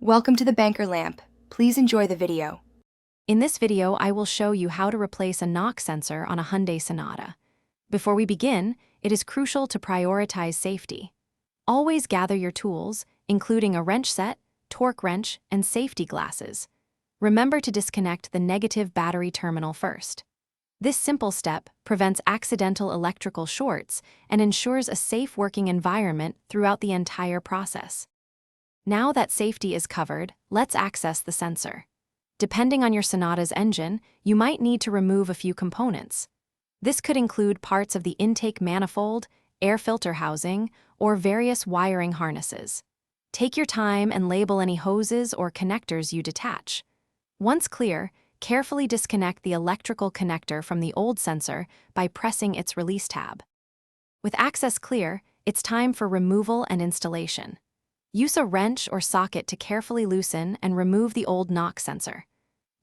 Welcome to the Banker Lamp. Please enjoy the video. In this video, I will show you how to replace a knock sensor on a Hyundai Sonata. Before we begin, it is crucial to prioritize safety. Always gather your tools, including a wrench set, torque wrench, and safety glasses. Remember to disconnect the negative battery terminal first. This simple step prevents accidental electrical shorts and ensures a safe working environment throughout the entire process. Now that safety is covered, let's access the sensor. Depending on your Sonata's engine, you might need to remove a few components. This could include parts of the intake manifold, air filter housing, or various wiring harnesses. Take your time and label any hoses or connectors you detach. Once clear, carefully disconnect the electrical connector from the old sensor by pressing its release tab. With access clear, it's time for removal and installation. Use a wrench or socket to carefully loosen and remove the old knock sensor.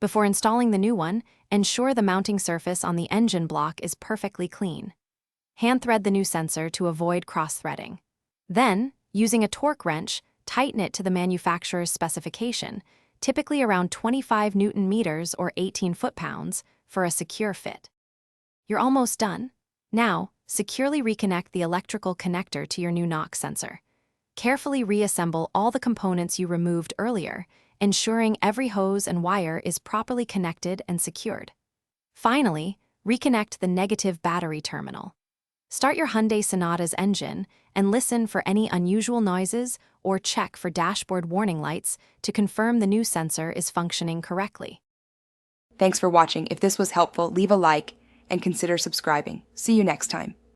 Before installing the new one, ensure the mounting surface on the engine block is perfectly clean. Hand thread the new sensor to avoid cross-threading. Then, using a torque wrench, tighten it to the manufacturer's specification, typically around 25 Newton meters or 18 foot-pounds, for a secure fit. You're almost done. Now, securely reconnect the electrical connector to your new knock sensor. Carefully reassemble all the components you removed earlier, ensuring every hose and wire is properly connected and secured. Finally, reconnect the negative battery terminal. Start your Hyundai Sonata's engine and listen for any unusual noises or check for dashboard warning lights to confirm the new sensor is functioning correctly. Thanks for watching. If this was helpful, leave a like and consider subscribing. See you next time.